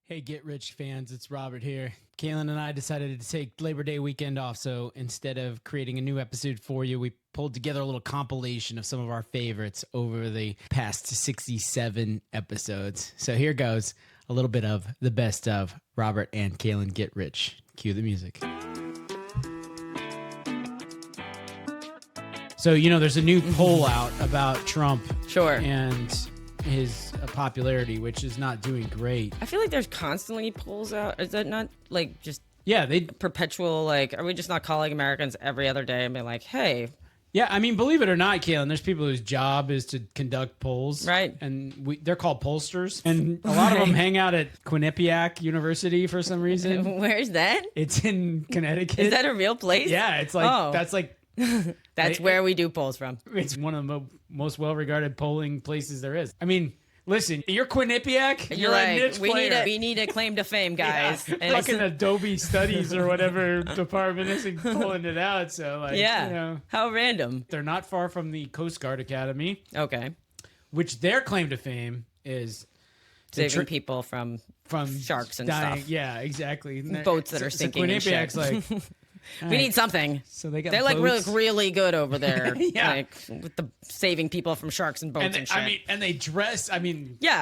Hey, Get Rich fans, it's Robert here. Kalyn and I decided to take Labor Day weekend off, so instead of creating a new episode for you, we pulled together a little compilation of some of our favorites over the past 67 episodes. So here goes a little bit of the best of Robert and Kalyn Get Rich. Cue the music. So, there's a new poll out about Trump. Sure. And his popularity, which is not doing great. I feel like there's constantly polls out. Is that not like just they perpetual, like, are we just not calling Americans every other day and be like, hey? Yeah, I mean, believe it or not, Kalyn, there's people whose job is to conduct polls. Right. And they're called pollsters. And a lot of them hang out at Quinnipiac University for some reason. Where's that? It's in Connecticut. Is that a real place? Yeah, it's like, that's like... That's where we do polls from. It's one of the most well-regarded polling places there is. I mean... Listen, you're Quinnipiac. You're like, a niche player. We need a claim to fame, guys. Yeah. And fucking Adobe Studies or whatever department isn't pulling it out. So, how random. They're not far from the Coast Guard Academy. Okay. Which their claim to fame is saving people from sharks and dying. stuff. Yeah, exactly. Boats that are sinking. Quinnipiac's like. We need something. So they're really good over there. Yeah. Like with the saving people from sharks and boats and shit. And they dress,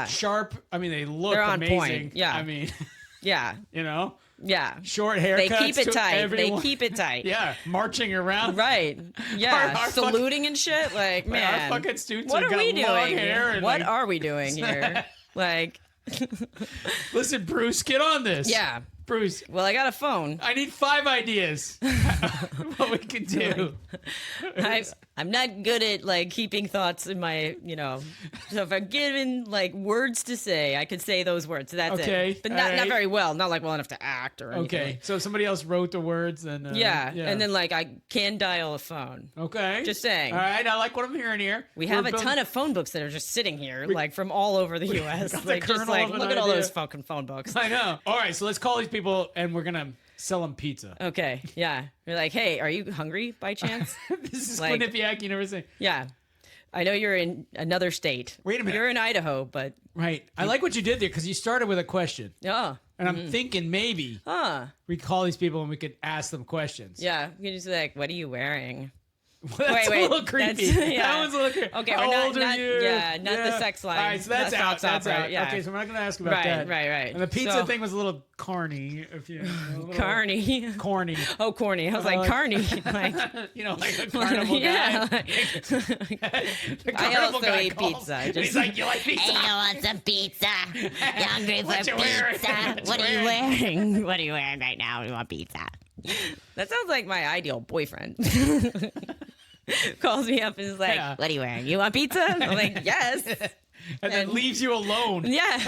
sharp. They look they're on amazing. Point. Yeah. Yeah. Yeah. Short haircuts. They keep it tight. Everyone. They keep it tight. Yeah. Marching around. Right. Yeah. Saluting and shit. Like, man. Our fucking students what are we doing? Hair and what are we doing here? Like. Listen, Bruce, get on this. Yeah. Bruce. Well, I got a phone. I need 5 ideas what we can do. I'm not good at keeping thoughts in my, so if I'm given words to say, I could say those words. That's it. But not very well. Not well enough to act or anything. Okay. So if somebody else wrote the words and yeah. And then I can dial a phone. Okay. Just saying. All right. I like what I'm hearing here. We have a ton of phone books that are just sitting here, from all over the U.S. Look at all those fucking phone books. I know. All right. So let's call these people and we're gonna sell them pizza. Okay, yeah. You're like, hey, are you hungry by chance? This is Quinnipiac University. Yeah. I know you're in another state. Wait a minute. You're in Idaho, but... Right. I like what you did there because you started with a question. Oh. And I'm thinking maybe we call these people and we could ask them questions. Yeah. You can just be like, what are you wearing? Well, that's a little creepy. That one's a little creepy. Okay, How old are you? Yeah, not the sex line. All right, so that's out. That's out. Yeah. Okay, so we're not going to ask about that. Right. And the pizza thing was a little corny. Carny. Corny. Oh, corny. I was like, carny. Like a carnival guy. I also eat pizza. He's like, you like pizza? Hey, you want some pizza? You hungry for pizza? What are you wearing? What are you wearing right now? You want pizza? That sounds like my ideal boyfriend. Calls me up and is like, what are you wearing? You want pizza? I'm like, yes. And then leaves you alone. Yeah.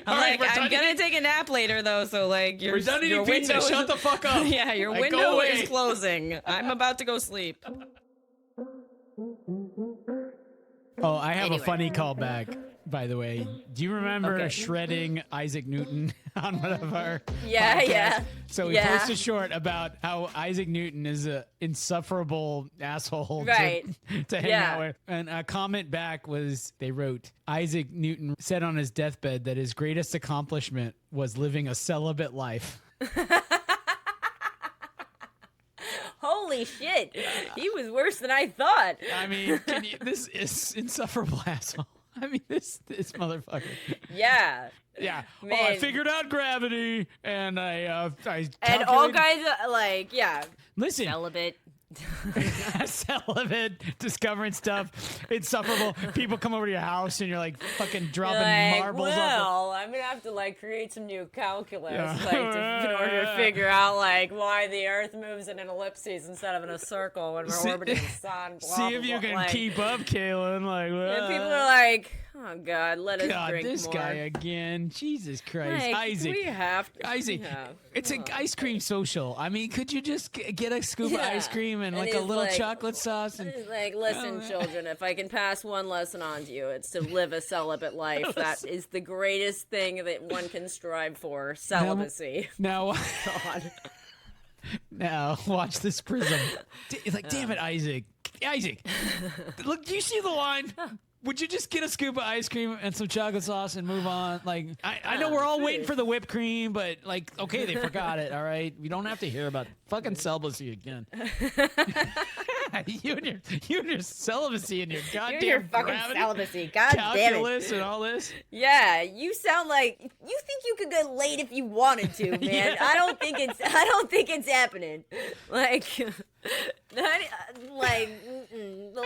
I'm going to take a nap later, though. So, we're done eating pizza. Shut the fuck up. Yeah, your window is closing. I'm about to go sleep. Oh, I have a funny callback, by the way. Do you remember shredding Isaac Newton on one of our podcasts? Yeah. So we posted short about how Isaac Newton is an insufferable asshole to hang out with. And a comment back was, they wrote, Isaac Newton said on his deathbed that his greatest accomplishment was living a celibate life. Holy shit. He was worse than I thought. I mean, this is insufferable asshole. I mean, this motherfucker. Yeah. Yeah. Man. Oh, I figured out gravity, and I and all guys Listen. Celibate. Celibate, discovering stuff, insufferable. People come over to your house and you're like fucking dropping marbles. Well, I'm gonna have to create some new calculus in order to figure out why the Earth moves in an ellipses instead of in a circle when we're orbiting the sun. Blah, see if you can keep up, Kalyn. And people are like, oh God, let us drink this more. guy again. Jesus Christ, Isaac. We have to. Isaac, it's an ice cream social. I mean, could you just get a scoop of ice cream and a little chocolate sauce? And he's like, listen, children, if I can pass one lesson on to you, it's to live a celibate life. That is the greatest thing that one can strive for, celibacy. Now, God. Now, watch this prism. It's like, damn it, Isaac. Isaac, look, do you see the line? would you just get a scoop of ice cream and some chocolate sauce and move on? Like, I know we're all waiting for the whipped cream, but like, okay, they forgot it. All right, we don't have to hear about fucking celibacy again. you and your celibacy and your goddamn your fucking gravity, celibacy. God damn it. Calculus and all this. Yeah, you sound like you think you could get laid if you wanted to, man. Yeah. I don't think it's happening. Like, the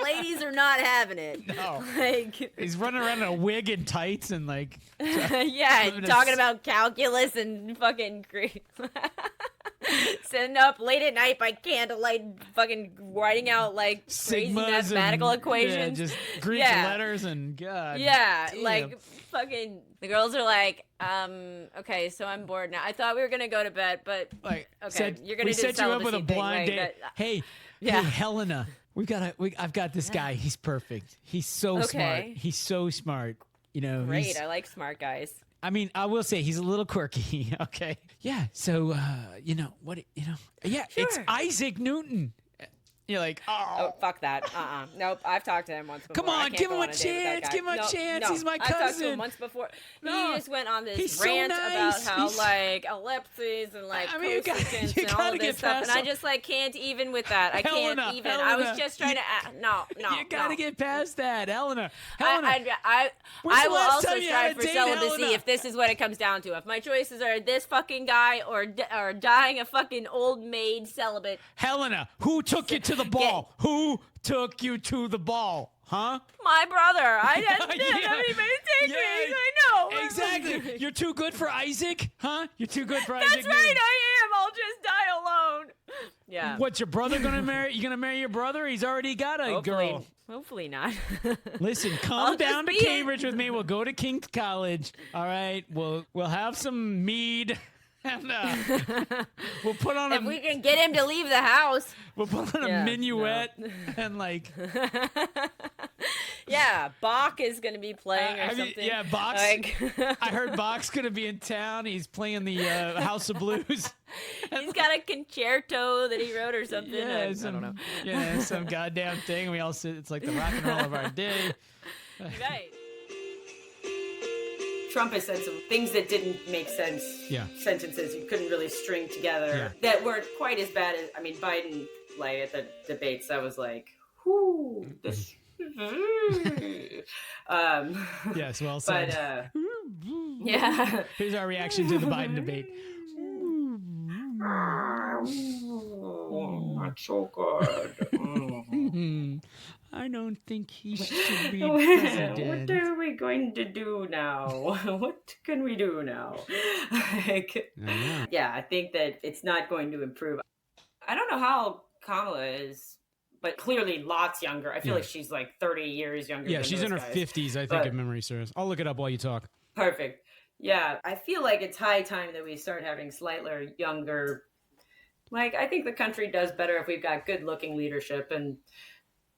ladies are not having it. No. Like, he's running around in a wig and tights and like. yeah, talking about calculus and fucking sitting up late at night by candlelight, fucking writing out like crazy Sigmas mathematical and, equations. Yeah, just Greek letters and God. Yeah, damn. like fucking. The girls are like, okay, so I'm bored now. I thought we were gonna go to bed, but like, okay, you're gonna we do set the you up with a celibacy thing, blind right? date. Hey, Yeah. hey, Helena, I've got this guy. He's perfect. He's so smart. Okay. He's so smart. You know, Great, I like smart guys. I mean, I will say he's a little quirky. Okay. Yeah. So, yeah, Sure. it's Isaac Newton. You're like, Oh, fuck that. Nope, I've talked to him once before. Come on, I can't give go him a on date with that chance, guy. give him a No, chance. no. He's my I've talked to cousin. him once before. No. He just went on this He's so rant nice. about how He's- like ellipses and like I mean, you cosecants and all gotta of get this stuff, past and I all- just like can't even with that. I Helena, can't even. I was Helena, just trying to. No. You gotta no. get past that, Helena. I When's the will last also time you had strive a for date, celibacy Helena? if this is what it comes down to. If my choices are this fucking guy or dying a fucking old maid celibate. Helena, who took you to the ball? Who took you to the ball? Huh? My brother. I didn't have Yeah. anybody take me. Yeah. I know. Exactly. You're too good for Isaac? Huh? You're too good for That's Isaac? right, Newton. I am. I'll just die alone. Yeah. What's your brother gonna marry? You gonna marry your brother? He's already got a girl. Hopefully not. Listen, I'll come just down to be- Cambridge with me. We'll go to King's College. All right. We'll have some mead. And we'll put on if we can get him to leave the house. we'll put on a Yeah, minuet and like Yeah, Bach is going to be playing or something. yeah, Bach's. Like, I heard Bach's gonna be in town. He's playing the House of Blues. he's got a concerto that he wrote or something. Yeah, I don't know. Yeah, some goddamn thing. We all sit. It's like the rock and roll of our day. Right. Trump has said some things that didn't make sense. Yeah. Sentences you couldn't really string together Yeah. that weren't quite as bad as, I mean, Biden, like at the debates, that was like, whoo, this. Yes, well said. But, yeah. Here's our reaction to the Biden debate. Not so good. I don't think he should be president. What are we going to do now? What can we do now? Like, yeah, I think that it's not going to improve. I don't know how Kamala is, but clearly lots younger. I feel like she's like 30 years younger. Yeah, than she's those in her guys. 50s, I think, But- if memory serves. I'll look it up while you talk. Perfect. Yeah, I feel like it's high time that we start having slightly younger. Like, I think the country does better if we've got good-looking leadership, and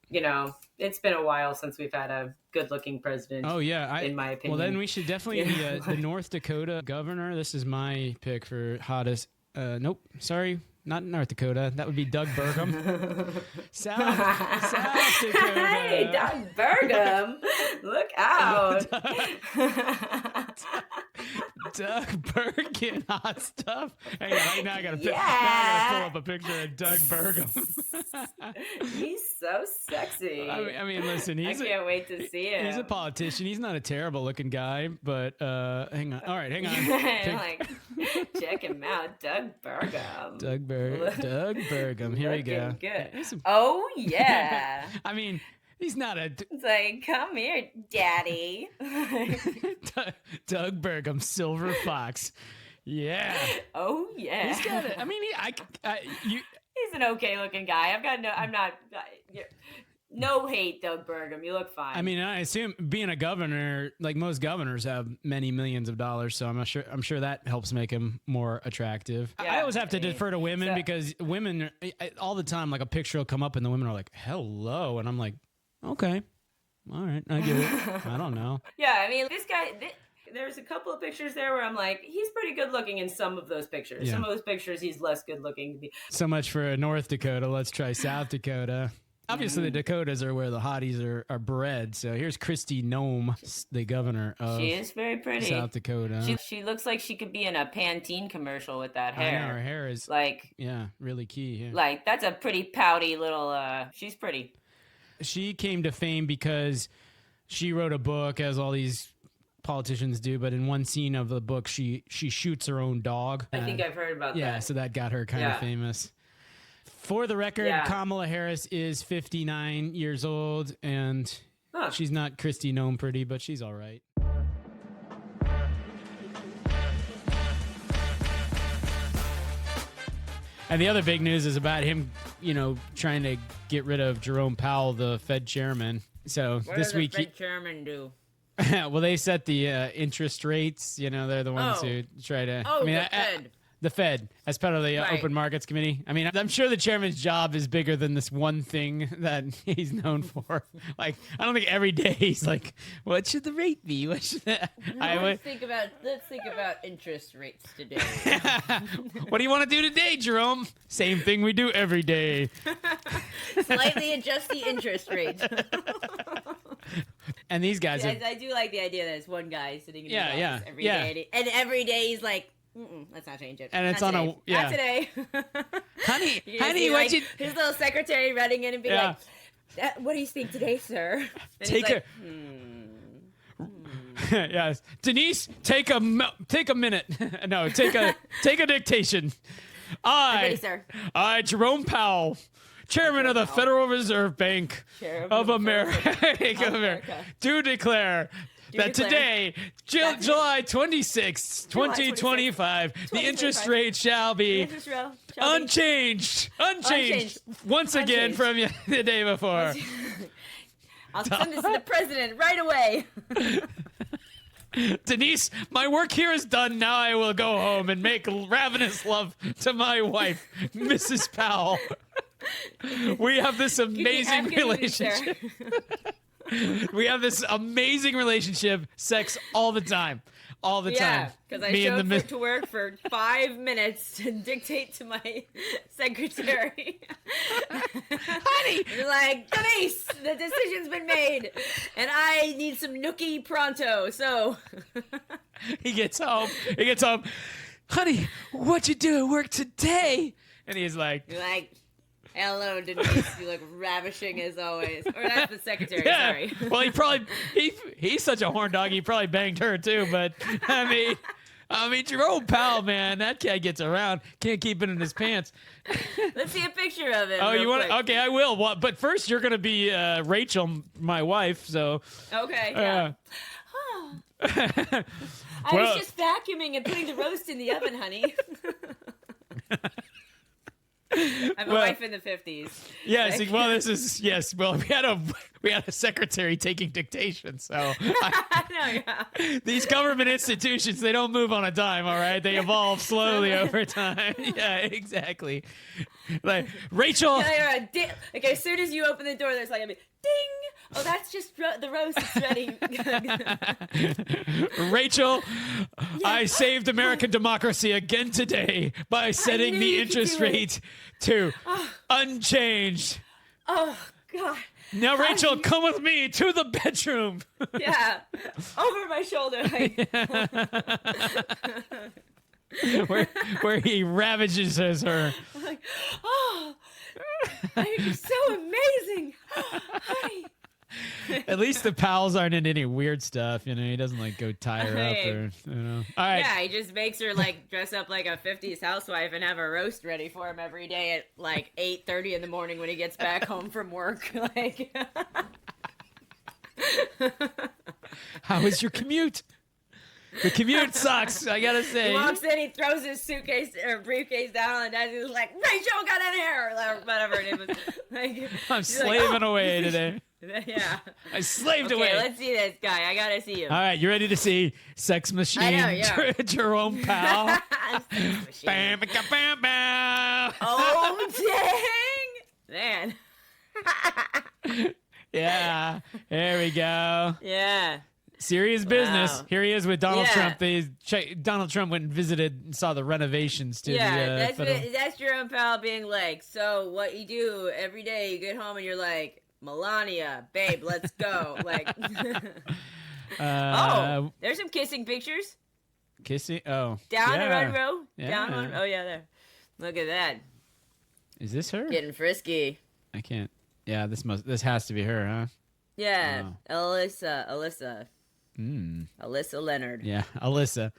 you know, it's been a while since we've had a good-looking president. Oh yeah, in my opinion. Well, then we should definitely the North Dakota governor. This is my pick for hottest. Nope, sorry, not North Dakota. That would be Doug Burgum. South Dakota. Hey, Doug Burgum, look out! Doug Burgum, hot stuff. Hang on, right now I gotta, Yeah. now I gotta pull up a picture of Doug Burgum. He's so sexy. I mean, listen, I can't wait to see him. he's a politician. He's not a terrible looking guy, but hang on. All right, hang on. Like, check him out, Doug Burgum. Doug Burgum. Here we go. Looking good. He's a- Oh yeah. I mean, he's not a It's like, come here, daddy. Doug Burgum, Silver Fox. Yeah, Oh yeah. he's got it. I mean, He's an okay looking guy. I'm not. No hate, Doug Burgum. You look fine. I mean, I assume being a governor, like most governors, have many millions of dollars. So I'm sure that helps make him more attractive. I Yeah, always have to I mean, defer to women so- because women all the time, like a picture will come up and the women are like, "Hello," and I'm like, "Okay, all right, I get it. I don't know." Yeah, I mean, this guy. There's a couple of pictures there where I'm like, he's pretty good looking in some of those pictures. Yeah. Some of those pictures, he's less good looking to be. So much for North Dakota. Let's try South Dakota. Obviously, the Dakotas are where the hotties are bred. So here's Kristi Noem, the governor of She is very pretty. South Dakota. She looks like she could be in a Pantene commercial with that hair. I know, her hair is like, really key. Yeah. Like, that's a pretty pouty little, she's pretty. She came to fame because she wrote a book, as all these politicians do, but in one scene of the book, she shoots her own dog. I think I've heard about that. Yeah, so that got her kind of famous. For the record, Kamala Harris is 59 years old, and she's not Kristi Noem pretty, but she's all right. And the other big news is about him, trying to get rid of Jerome Powell, the Fed chairman. So this week, what does the Fed chairman do? Well, they set the interest rates. They're the ones who try to. The Fed. The Fed, as part of the Open Markets Committee. I mean, I'm sure the chairman's job is bigger than this one thing that he's known for. Like, I don't think every day he's like, what should the rate be? What should let's think about interest rates today. What do you want to do today, Jerome? Same thing we do every day. Slightly adjust the interest rate. And these guys I do like the idea that it's one guy sitting in his office every day. And every day he's like, let's not change it. And it's not on today. Not today. honey, what you... His little secretary running in and being like, what do you think today, sir? Take a... Yes. Denise, take a minute. No, take a dictation. Ready, sir. I, Jerome Powell, Chairman of the Federal Reserve Bank of America, do declare that today, July 26, 2025, the interest rate shall be unchanged. Once again from the day before. I'll send this to the president right away. Denise, my work here is done. Now I will go home and make ravenous love to my wife, Mrs. Powell. We have this amazing relationship. We have this amazing relationship, sex all the time. All the time. Yeah, because I show up to work for 5 minutes to dictate to my secretary. Honey! You're like, Denise, the decision's been made, and I need some nookie pronto, so... He gets home. Honey, what'd you do at work today? And he's like... You're like... Hello, Denise. You look ravishing as always. Or that's the secretary, sorry. Well, he's such a horn dog, he probably banged her too, but I mean, Jerome Powell, man, that guy gets around. Can't keep it in his pants. Let's see a picture of it. Oh, you want to? Okay, I will. But first, you're going to be Rachel, my wife, so. Okay, yeah. I was just vacuuming and putting the roast in the oven, honey. I'm a wife in the 50s. Yes. Like, well, this is yes. Well, we had a secretary taking dictation. So these government institutions, they don't move on a dime. All right, they evolve slowly over time. Yeah, exactly. Like Rachel. Okay, as soon as you open the door, there's like a ding. Oh, that's just the roast is ready. Rachel, I saved American democracy again today by setting the interest rate to unchanged. Oh, God. Now, Rachel, come with me to the bedroom. Yeah, over my shoulder. Where he ravages her. I'm like, oh, you're so amazing. Honey. At least the Powells aren't in any weird stuff, he doesn't go tie her up or All right. Yeah, he just makes her dress up like a 50s housewife and have a roast ready for him every day at 8:30 in the morning when he gets back home from work. How was your commute? The commute sucks, I gotta say. He walks in, he throws his suitcase or briefcase down on the desk. He's like, Rachel, got in here, or whatever it was. I'm slaving away today. Yeah. I slaved away. Okay, let's see this guy. I gotta see you. All right, you ready to see Sex Machine? I know, yeah. Jerome Powell. Sex Machine. Oh, dang. Man. Yeah, there we go. Yeah. Serious business. Wow. Here he is with Donald Trump. Donald Trump went and visited and saw the renovations to the that's Jerome Powell being like, so what you do every day, you get home and you're like, Melania, babe, let's go. Like, oh, there's some kissing pictures. Kissing? Oh. Down the road row? Yeah. Down one? Oh, yeah, there. Look at that. Is this her? Getting frisky. I can't. Yeah, this has to be her, huh? Yeah, wow. Alyssa. Alyssa Leonard. Yeah, Alyssa.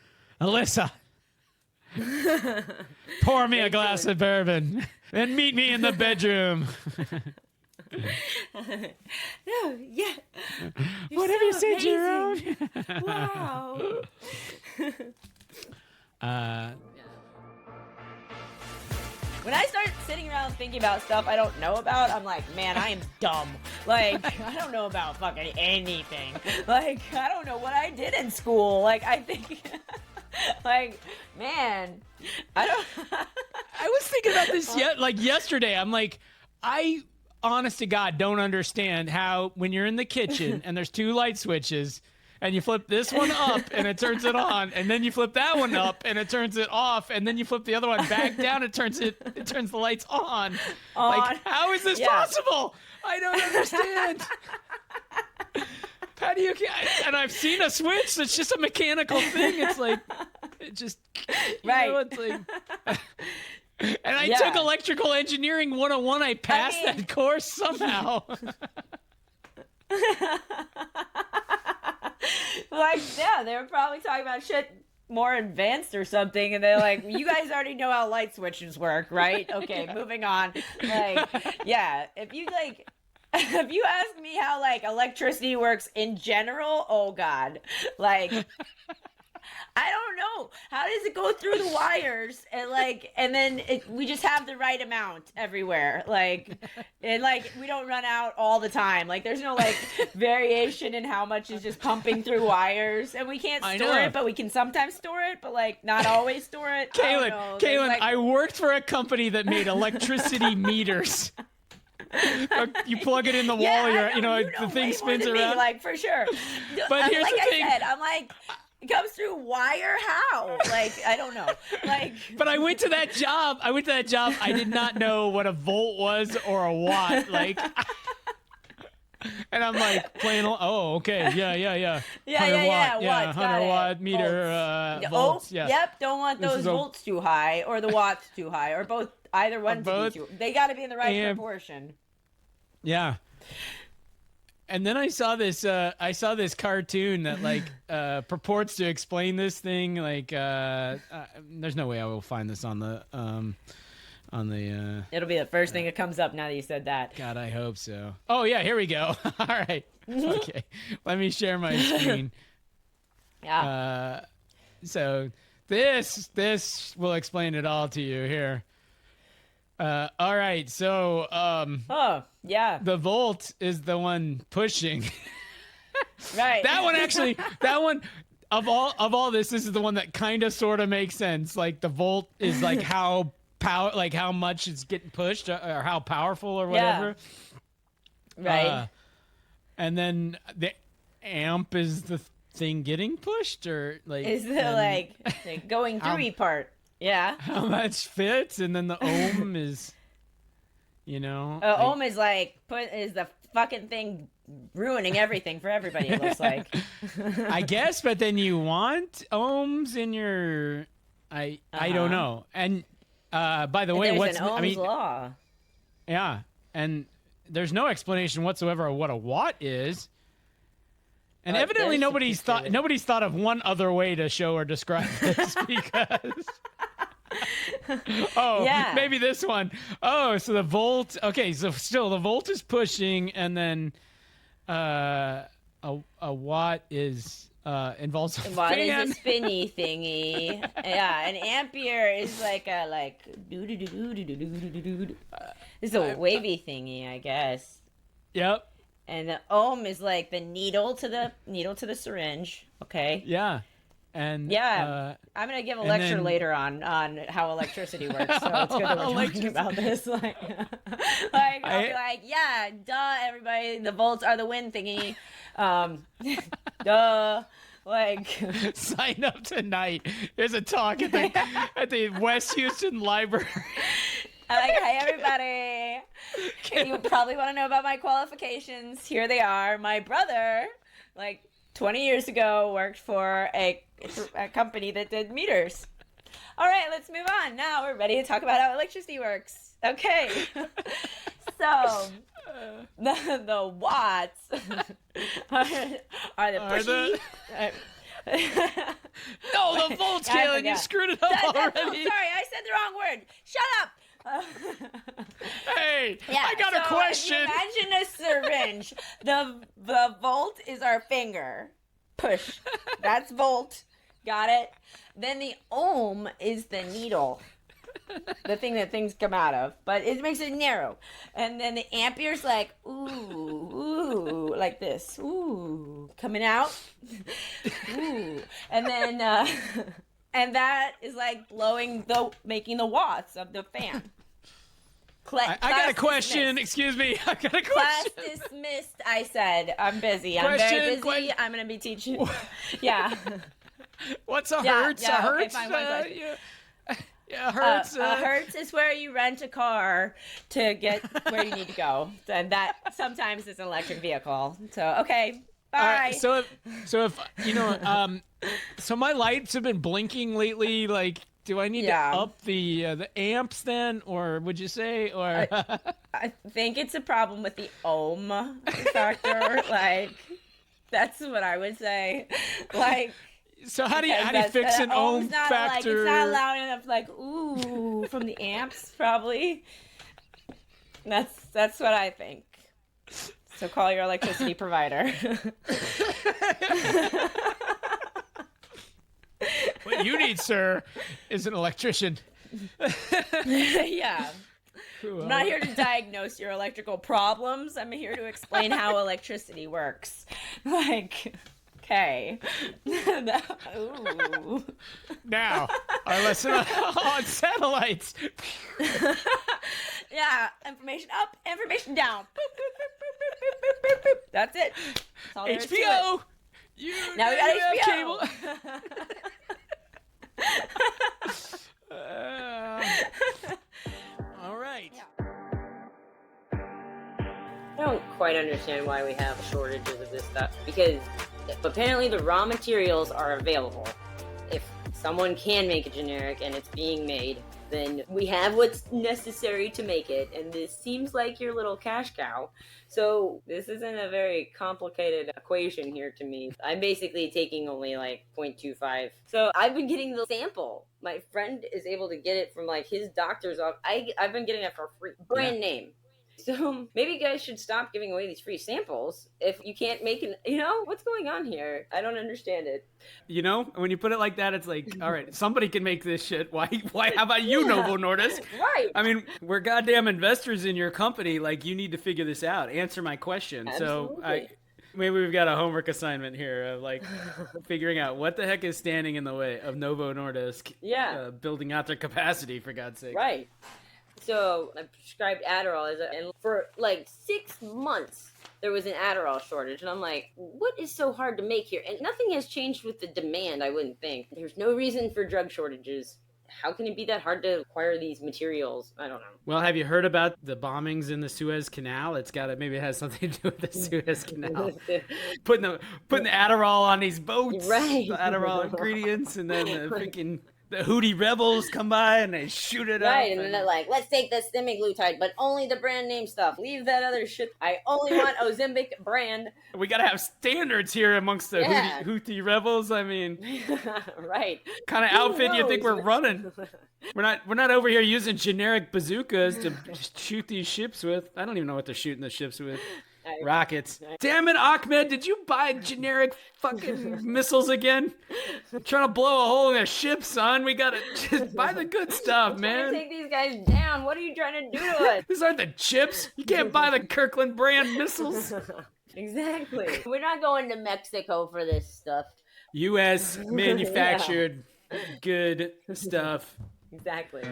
Pour me a glass of bourbon and meet me in the bedroom. No, yeah. Whatever you say, Jerome. Wow. When I start sitting around thinking about stuff I don't know about, I'm like, man, I am dumb. Like, I don't know about fucking anything. Like, I don't know what I did in school. Like, I think, like, man, I don't. I was thinking about this yesterday. I'm like, I, honest to God, don't understand how when you're in the kitchen and there's 2 light switches, and you flip this one up and it turns it on, and then you flip that one up and it turns it off, and then you flip the other one back down, it turns the lights on. Like, how is this possible? I don't understand. How do you? And I've seen a switch that's just a mechanical thing. It's like, it just right. It's like, and I took electrical engineering 101. I passed that course somehow. Like, yeah, they were probably talking about shit more advanced or something, and they're like, you guys already know how light switches work, right? Okay, moving on. Like, yeah, if you ask me how, like, electricity works in general, oh god, like, I don't know. How does it go through the wires and then we just have the right amount everywhere? Like, and like we don't run out all the time. Like, there's no like variation in how much is just pumping through wires, and we can't store it, but we can sometimes store it, but like not always store it. Kalyn, I worked for a company that made electricity meters. You plug it in the wall, the thing spins around. Like, for sure. But here's the thing. I said, I'm like, it comes through wire? How? Like, I don't know. Like, but I went to that job. I did not know what a volt was or a watt. Like, and I'm like playing. Oh, okay. Yeah. 100 watt meter volts. Yeah. Yep. Don't want those volts too high or the watts too high or both. Either one to be too. They got to be in the right proportion. Yeah. And then I saw this cartoon that like purports to explain this thing. Like, there's no way I will find this on the. It'll be the first thing that comes up now that you said that. God, I hope so. Oh yeah, here we go. All right. Okay, let me share my screen. Yeah. So this will explain it all to you here. All right, so oh yeah, the volt is the one pushing. Right. That one of all this is the one that kind of sort of makes sense. Like, the volt is like how much it's getting pushed or how powerful or whatever. Yeah. Right. And then the amp is the thing getting pushed, or like is the going through part. Yeah. How much fits, and then the ohm is, ohm is is the fucking thing ruining everything for everybody. It looks like. I guess, but then you want ohms in your, I don't know. And by the way, what's Ohm's law? Yeah, and there's no explanation whatsoever of what a watt is. And evidently nobody's thought of one other way to show or describe this because. Maybe this one. Oh, so the volt. Okay, so still the volt is pushing, and then a watt is involves a watt fan. Is a spinny thingy. Yeah, an ampere is like a it's a wavy thingy, I guess. Yep. And the ohm is like the needle to the syringe. Okay. Yeah. And I'm gonna give a lecture later on how electricity works. So it's good that we're talking about this. Like I'll be like, yeah, duh, everybody. The volts are the wind thingy. Duh. Like, sign up tonight. There's a talk at the West Houston Library. Like, hey, everybody. You probably want to know about my qualifications. Here they are. My brother, like 20 years ago, worked for a company that did meters. All right, let's move on. Now we're ready to talk about how electricity works. Okay. So, the watts are the pushy... No, the volts, Kalyn, you screwed it up already. Sorry, I said the wrong word. Shut up. Hey, I got a question. Imagine a syringe. The volt is our finger. Push. That's volt. Got it? Then the ohm is the needle. The thing that things come out of, but it makes it narrow. And then the ampere's like, ooh, like this. Ooh, coming out. Ooh. And then, and that is like making the watts of the fan. I got a question. Dismissed. Excuse me. I got a question. Class dismissed, I said. I'm busy. I'm very busy. I'm going to be teaching. Yeah. What's a hertz? Yeah, a hertz? Okay, Yeah, hertz. Hertz is where you rent a car to get where you need to go, and that sometimes is an electric vehicle. So okay, bye. So if you know, so my lights have been blinking lately. Like, do I need to up the amps then, or would you say, or? I think it's a problem with the ohm factor. Like, that's what I would say. Like. So how do you fix an ohm factor? Like, it's not loud enough. Like, ooh, from the amps, probably. That's what I think. So call your electricity provider. What you need, sir, is an electrician. Yeah. I'm not here to diagnose your electrical problems. I'm here to explain how electricity works. Like. Okay. Ooh. Now, our lesson on satellites. Yeah, information up, information down. That's it. That's all HBO. Now we got HBO. Cable. All right. Yeah. I don't quite understand why we have shortages of this stuff, because apparently the raw materials are available. If someone can make a generic and it's being made, then we have what's necessary to make it, and this seems like your little cash cow. So this isn't a very complicated equation here to me. I'm basically taking only like 0.25. So I've been getting the sample. My friend is able to get it from like his doctor's office. I've been getting it for free. Brand name. So maybe you guys should stop giving away these free samples if you can't make an, what's going on here? I don't understand it. When you put it like that, it's like, all right, somebody can make this shit. Why, how about you, Novo Nordisk? Right. I mean, we're goddamn investors in your company. Like, you need to figure this out. Answer my question. Absolutely. So maybe we've got a homework assignment here of like figuring out what the heck is standing in the way of Novo Nordisk building out their capacity, for God's sake. Right. So I prescribed Adderall, and for like 6 months, there was an Adderall shortage. And I'm like, what is so hard to make here? And nothing has changed with the demand, I wouldn't think. There's no reason for drug shortages. How can it be that hard to acquire these materials? I don't know. Well, have you heard about the bombings in the Suez Canal? Maybe it has something to do with the Suez Canal. putting the Adderall on these boats. Right. The Adderall ingredients, and then the freaking... The Houthi rebels come by and they shoot it up. Right, and then they're like, let's take the semaglutide, but only the brand name stuff. Leave that other shit. I only want Ozempic brand. We gotta have standards here amongst the Houthi rebels. I mean, right. Kind of outfit you think we're running? We're not over here using generic bazookas to shoot these ships with. I don't even know what they're shooting the ships with. Rockets. Damn it, Ahmed, did you buy generic fucking missiles again? I'm trying to blow a hole in a ship, son. We gotta just buy the good stuff, man. Take these guys down. What are you trying to do to us? These aren't the chips. You can't buy the Kirkland brand missiles. Exactly. We're not going to Mexico for this stuff. U.S. manufactured good stuff. Exactly.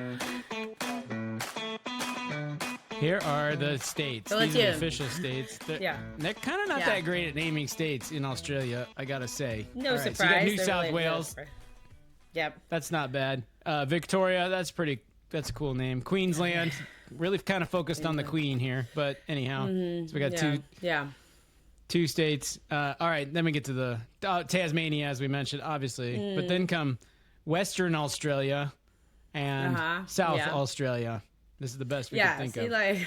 Here are the states. So These are the official states. They're kind of not Yeah. that great at naming states in Australia, I gotta say. No All right, surprise. So you got New They're South really Wales. Yep. That's not bad. Victoria, that's a cool name. Queensland, really kind of focused on the Queen here, but anyhow. So we got two states. All right, then we get to the Tasmania, as we mentioned, obviously. But then come Western Australia and South Australia. This is the best we can think of. Like,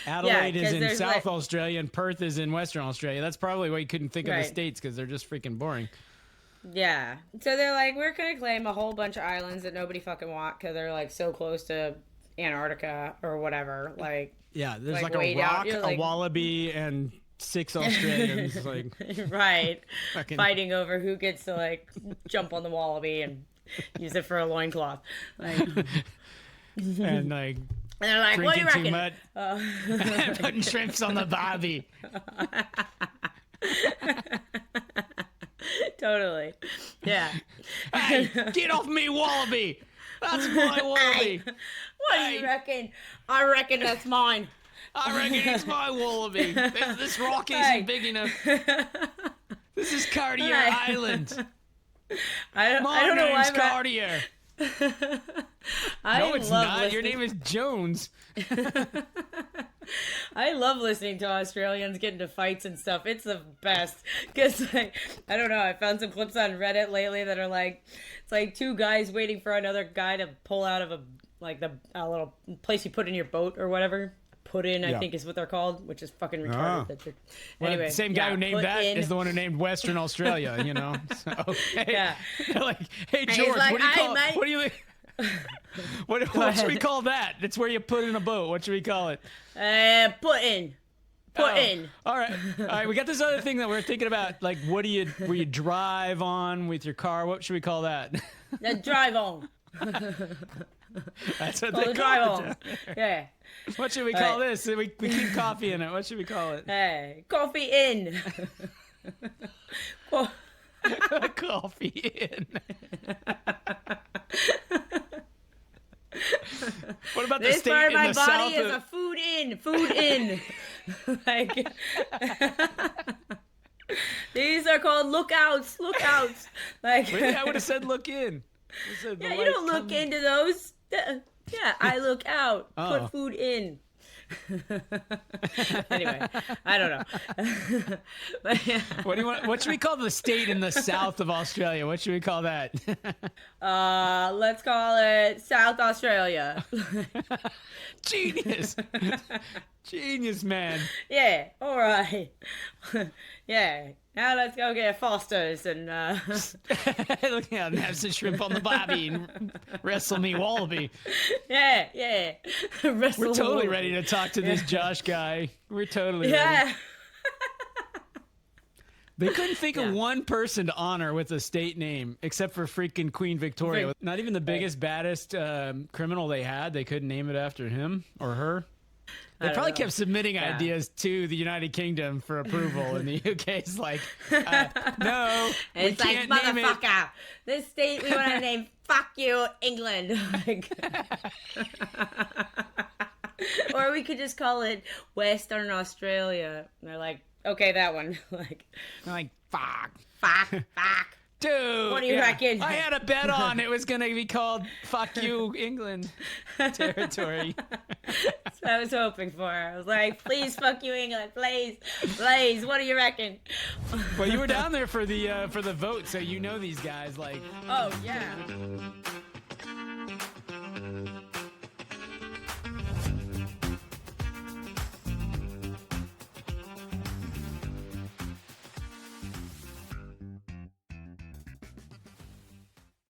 Adelaide is in South Australia and Perth is in Western Australia. That's probably why you couldn't think of the states, because they're just freaking boring. Yeah. So they're like, we're going to claim a whole bunch of islands that nobody fucking want because they're like so close to Antarctica or whatever. Like, yeah, there's like a rock, a wallaby, and 6 Australians. Like, right. Fighting over who gets to like jump on the wallaby and use it for a loincloth. Like, and like, and they're like, what do you reckon? Putting shrimps on the barbie. Totally. Yeah. Hey, get off me, wallaby. That's my wallaby. What do you reckon? I reckon that's mine. I reckon it's my wallaby. This rock isn't big enough. This is Cartier Island. I don't My know name's why, Cartier. No, it's not. Listening. Your name is Jones. I love listening to Australians get into fights and stuff. It's the best. Because, like, I don't know, I found some clips on Reddit lately that are like, it's like 2 guys waiting for another guy to pull out of a little place you put in your boat or whatever. Put in, I think is what they're called, which is fucking retarded. Anyway, the same guy who named that is the one who named Western Australia, you know? So, hey, they're like, hey, George, like, what do you call mate. What do you... What should we call that? It's where you put in a boat. What should we call it? Put in. Put in. All right. We got this other thing that we're thinking about. Like, where you drive on with your car? What should we call that? The drive on. That's what they drive on. Yeah. What should we call this? We keep coffee in it. What should we call it? Hey, coffee in. Coffee in. What about the state in the south? This part of my body is a food in. Food in. Like, these are called lookouts. Lookouts. Like, really? I would have said look in. Yeah, you don't look into those. Yeah, I look out. Oh. Put food in. Anyway, I don't know. But, yeah. What should we call the state in the south of Australia? What should we call that? Let's call it South Australia. Genius. Genius, man. Yeah, all right. Yeah, now let's go get Foster's and look out and have some shrimp on the barbie and wrestle me wallaby. Yeah. We're totally ready to talk to this Josh guy. We're totally ready. They couldn't think of one person to honor with a state name except for freaking Queen Victoria. Not even the biggest, baddest criminal they had. They couldn't name it after him or her. They probably kept submitting ideas to the United Kingdom for approval, and the UK's like, no, it's we can't like, name it. motherfucker, this state we want to name, fuck you, England. Like, or we could just call it Western Australia. And they're like, okay, that one. Like, fuck. Dude, what do you reckon? I had a bet on it was going to be called Fuck You England territory. That's what I was hoping for. I was like, please, fuck you, England. Please, what do you reckon? Well, you were down there for the vote, so you know these guys. Like, oh, yeah.